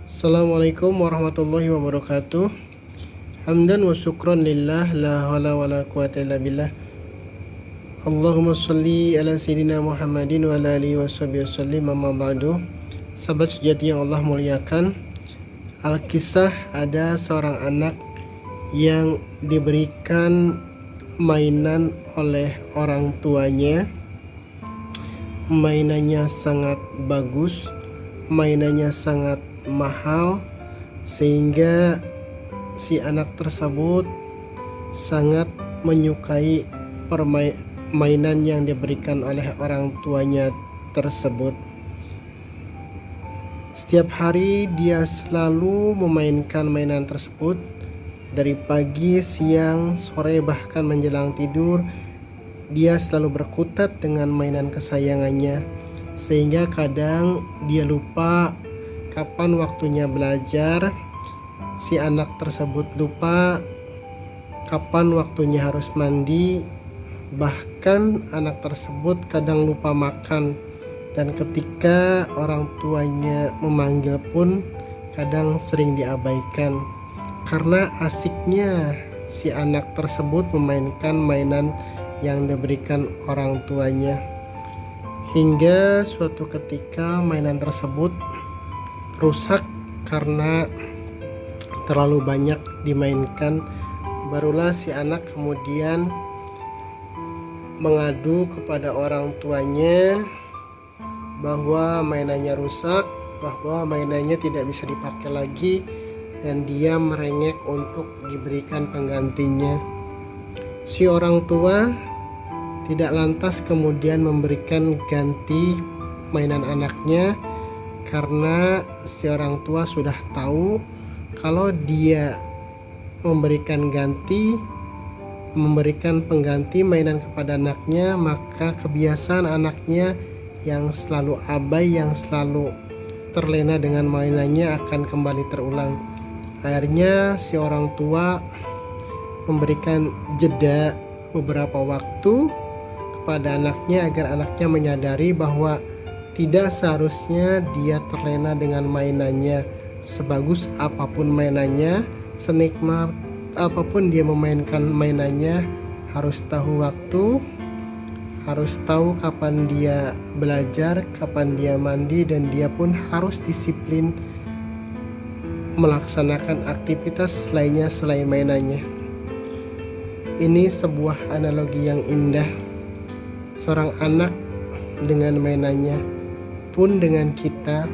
Assalamualaikum warahmatullahi wabarakatuh. Hamdan wa syukran lillah, la hawla wa la quwata illa billah. Allahumma sholli ala sayyidina Muhammadin wa ala alihi washabihi wasallim, amma ba'du. Sahabat sejati yang Allah muliakan, Alkisah ada seorang anak yang diberikan mainan oleh orang tuanya. Mainannya sangat bagus, mainannya sangat mahal, sehingga si anak tersebut sangat menyukai mainan yang diberikan oleh orang tuanya tersebut. Setiap hari dia selalu memainkan mainan tersebut, dari pagi, siang, sore, bahkan menjelang tidur. Dia selalu berkutat dengan mainan kesayangannya, sehingga kadang dia lupa kapan waktunya belajar. Si anak tersebut lupa kapan waktunya harus mandi. Bahkan anak tersebut kadang lupa makan, dan ketika orang tuanya memanggil pun kadang sering diabaikan karena asiknya si anak tersebut memainkan mainan yang diberikan orang tuanya. Hingga suatu ketika mainan tersebut rusak karena terlalu banyak dimainkan. Barulah si anak kemudian mengadu kepada orang tuanya bahwa mainannya rusak, bahwa mainannya tidak bisa dipakai lagi, dan dia merengek untuk diberikan penggantinya. Si orang tua tidak lantas kemudian memberikan ganti mainan anaknya, karena si orang tua sudah tahu kalau dia memberikan pengganti mainan kepada anaknya, maka kebiasaan anaknya yang selalu abai, yang selalu terlena dengan mainannya akan kembali terulang. Akhirnya si orang tua memberikan jeda beberapa waktu kepada anaknya agar anaknya menyadari bahwa tidak seharusnya dia terlena dengan mainannya. Sebagus apapun mainannya, senikmat apapun dia memainkan mainannya, harus tahu waktu, harus tahu kapan dia belajar, kapan dia mandi, dan dia pun harus disiplin melaksanakan aktivitas lainnya selain mainannya. Ini sebuah analogi yang indah. Seorang anak dengan mainannya, pun dengan kita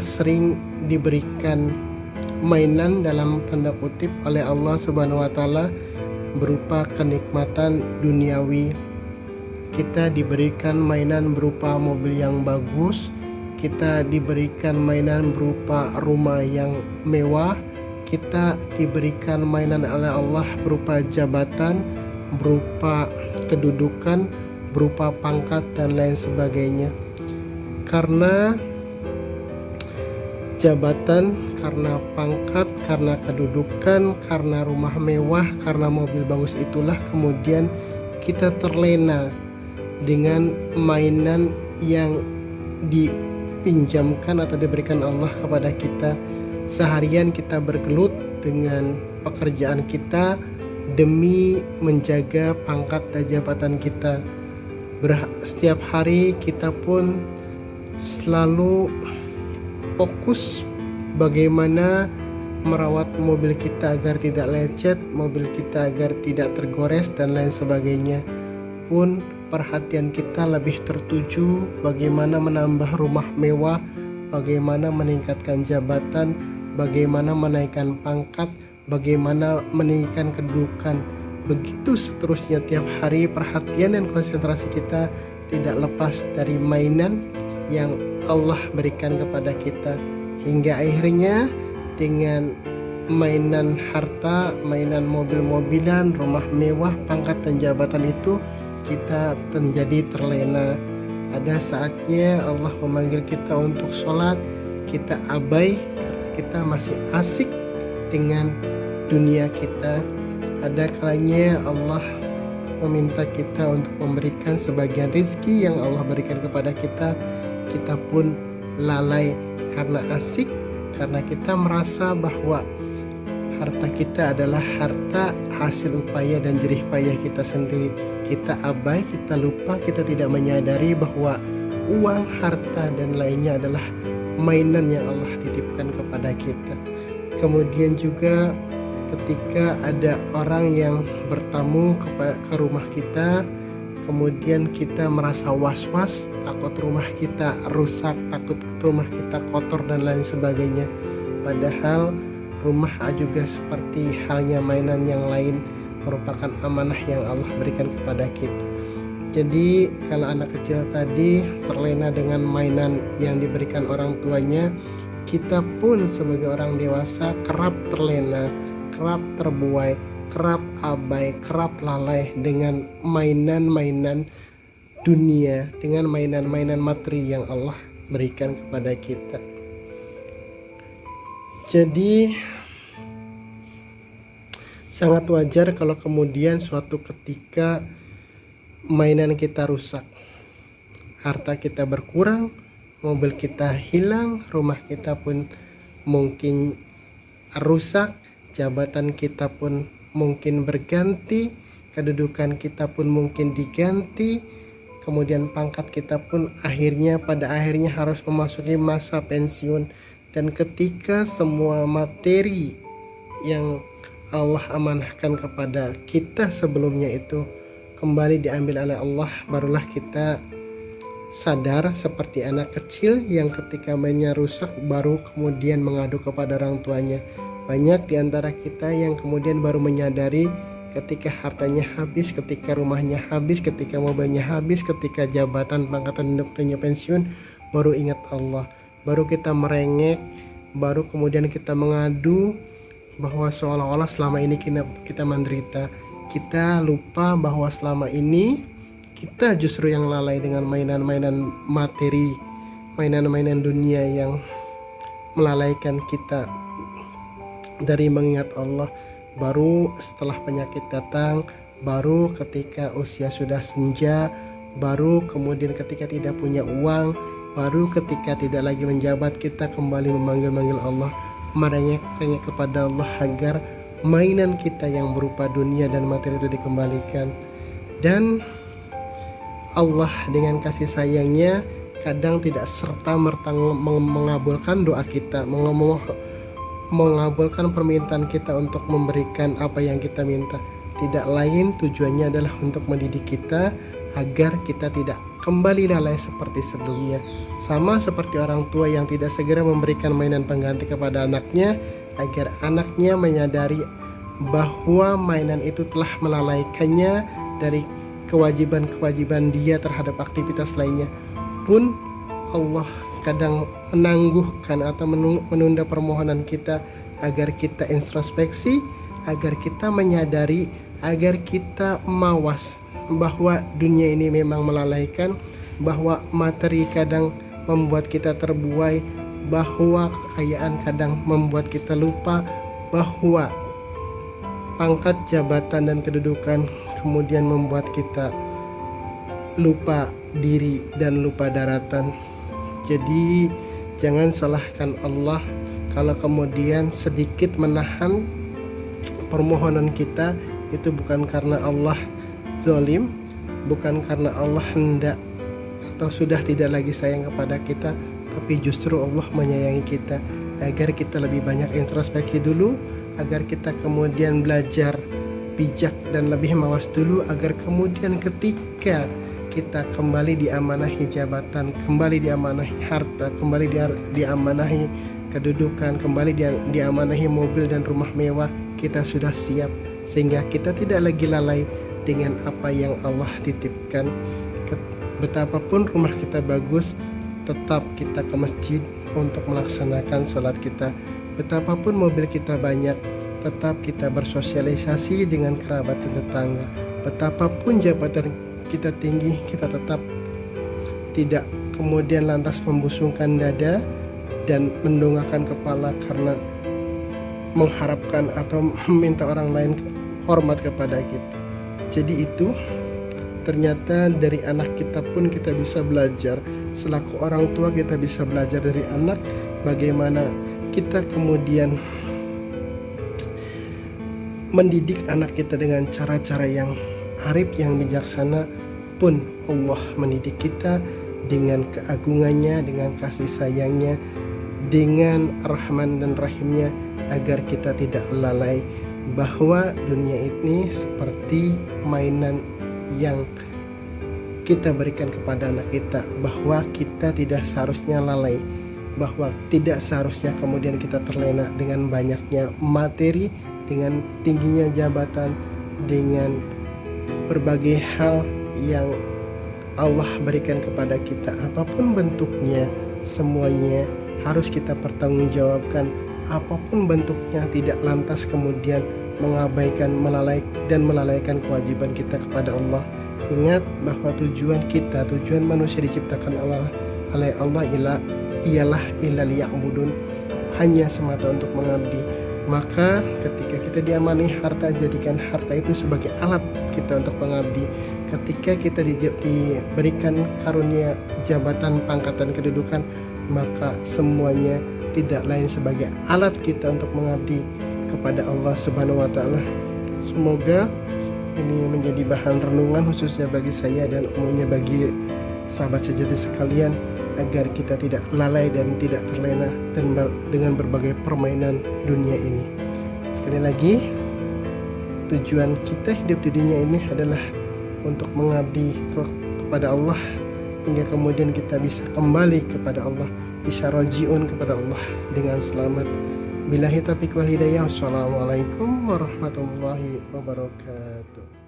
sering diberikan mainan dalam tanda kutip oleh Allah Subhanahu wa taala berupa kenikmatan duniawi. Kita diberikan mainan berupa mobil yang bagus, kita diberikan mainan berupa rumah yang mewah, kita diberikan mainan oleh Allah berupa jabatan, berupa kedudukan, berupa pangkat, dan lain sebagainya. Karena jabatan, karena pangkat, karena kedudukan, karena rumah mewah, karena mobil bagus, itulah kemudian kita terlena dengan mainan yang dipinjamkan atau diberikan Allah kepada kita. Seharian kita bergelut dengan pekerjaan kita demi menjaga pangkat dan jabatan kita. Setiap hari kita pun selalu fokus bagaimana merawat mobil kita agar tidak lecet, mobil kita agar tidak tergores, dan lain sebagainya. Pun perhatian kita lebih tertuju bagaimana menambah rumah mewah, bagaimana meningkatkan jabatan, bagaimana menaikkan pangkat, bagaimana meningkatkan kedudukan. Begitu seterusnya, tiap hari perhatian dan konsentrasi kita tidak lepas dari mainan yang Allah berikan kepada kita, hingga akhirnya dengan mainan harta, mainan mobil-mobilan, rumah mewah, pangkat, dan jabatan itu kita menjadi terlena. Ada saatnya Allah memanggil kita untuk sholat, kita abai karena kita masih asik dengan dunia kita. Ada kalanya Allah meminta kita untuk memberikan sebagian rizki yang Allah berikan kepada kita, kita pun lalai karena asik, karena kita merasa bahwa harta kita adalah harta hasil upaya dan jerih payah kita sendiri. Kita abai, kita lupa, kita tidak menyadari bahwa uang, harta, dan lainnya adalah mainan yang Allah titipkan kepada kita. Kemudian juga ketika ada orang yang bertamu ke rumah kita, kemudian kita merasa was-was, takut rumah kita rusak, takut rumah kita kotor dan lain sebagainya. Padahal rumah juga seperti halnya mainan yang lain, merupakan amanah yang Allah berikan kepada kita. Jadi kalau anak kecil tadi terlena dengan mainan yang diberikan orang tuanya, kita pun sebagai orang dewasa kerap terlena, kerap terbuai, kerap abai, kerap lalai dengan mainan-mainan dunia, dengan mainan-mainan materi yang Allah berikan kepada kita. Jadi sangat wajar kalau kemudian suatu ketika mainan kita rusak, harta kita berkurang, mobil kita hilang, rumah kita pun mungkin rusak, jabatan kita pun mungkin berganti, kedudukan kita pun mungkin diganti, kemudian pangkat kita pun pada akhirnya harus memasuki masa pensiun. Dan ketika semua materi yang Allah amanahkan kepada kita sebelumnya itu kembali diambil oleh Allah, barulah kita sadar seperti anak kecil yang ketika mainnya rusak baru kemudian mengadu kepada orang tuanya. Banyak di antara kita yang kemudian baru menyadari ketika hartanya habis, ketika rumahnya habis, ketika mobilnya habis, ketika jabatan, pangkatan, dan pensiun, baru ingat Allah, baru kita merengek, baru kemudian kita mengadu bahwa seolah-olah selama ini kita menderita. Kita lupa bahwa selama ini kita justru yang lalai dengan mainan-mainan materi, mainan-mainan dunia yang melalaikan kita dari mengingat Allah. Baru setelah penyakit datang, baru ketika usia sudah senja, baru kemudian ketika tidak punya uang, baru ketika tidak lagi menjabat, kita kembali memanggil-manggil Allah, merengek-rengek kepada Allah agar mainan kita yang berupa dunia dan materi itu dikembalikan. Dan Allah dengan kasih sayangnya kadang tidak serta-merta mengabulkan doa kita, mengabulkan permintaan kita untuk memberikan apa yang kita minta. Tidak lain tujuannya adalah untuk mendidik kita agar kita tidak kembali lalai seperti sebelumnya. Sama seperti orang tua yang tidak segera memberikan mainan pengganti kepada anaknya, agar anaknya menyadari bahwa mainan itu telah melalaikannya dari kewajiban-kewajiban dia terhadap aktivitas lainnya. Pun Allah kadang menangguhkan atau menunda permohonan kita agar kita introspeksi, agar kita menyadari, agar kita mawas bahwa dunia ini memang melalaikan, bahwa materi kadang membuat kita terbuai, bahwa kekayaan kadang membuat kita lupa, bahwa pangkat, jabatan, dan kedudukan kemudian membuat kita lupa diri dan lupa daratan. Jadi jangan salahkan Allah kalau kemudian sedikit menahan permohonan kita, itu bukan karena Allah zalim, bukan karena Allah hendak atau sudah tidak lagi sayang kepada kita, tapi justru Allah menyayangi kita agar kita lebih banyak introspeksi dulu, agar kita kemudian belajar bijak dan lebih mawas dulu, agar kemudian ketika kita kembali diamanahi jabatan, kembali diamanahi harta, kembali diamanahi kedudukan, kembali diamanahi mobil dan rumah mewah, kita sudah siap, sehingga kita tidak lagi lalai dengan apa yang Allah titipkan. Betapapun rumah kita bagus, tetap kita ke masjid untuk melaksanakan sholat kita. Betapapun mobil kita banyak, tetap kita bersosialisasi dengan kerabat dan tetangga. Betapapun jabatan kita tinggi, kita tetap tidak kemudian lantas membusungkan dada dan mendongakkan kepala karena mengharapkan atau meminta orang lain hormat kepada kita. Jadi itu ternyata dari anak kita pun kita bisa belajar. Selaku orang tua kita bisa belajar dari anak, bagaimana kita kemudian mendidik anak kita dengan cara-cara yang arif, yang bijaksana. Pun Allah mendidik kita dengan keagungannya, dengan kasih sayangnya, dengan Rahman dan Rahimnya, agar kita tidak lalai bahwa dunia ini seperti mainan yang kita berikan kepada anak kita, bahwa kita tidak seharusnya lalai, bahwa tidak seharusnya kemudian kita terlena dengan banyaknya materi, dengan tingginya jabatan, dengan berbagai hal yang Allah berikan kepada kita. Apapun bentuknya, semuanya harus kita pertanggungjawabkan. Apapun bentuknya, tidak lantas kemudian mengabaikan, melalaikan kewajiban kita kepada Allah. Ingat bahwa tujuan kita, tujuan manusia diciptakan oleh Allah ialah illa liya'budun, hanya semata untuk mengabdi. Maka ketika kita diamani harta, jadikan harta itu sebagai alat kita untuk mengabdi. Ketika kita diberikan karunia jabatan, pangkatan, kedudukan, maka semuanya tidak lain sebagai alat kita untuk mengabdi kepada Allah Subhanahu wa taala. Semoga ini menjadi bahan renungan khususnya bagi saya dan umumnya bagi sahabat sejati sekalian, agar kita tidak lalai dan tidak terlena dengan berbagai permainan dunia ini. Sekali lagi, tujuan kita hidup di dunia ini adalah untuk mengabdi kepada Allah, hingga kemudian kita bisa kembali kepada Allah, bisa rajiun kepada Allah dengan selamat. Billahi taufiq wal hidayah. Wassalamualaikum warahmatullahi wabarakatuh.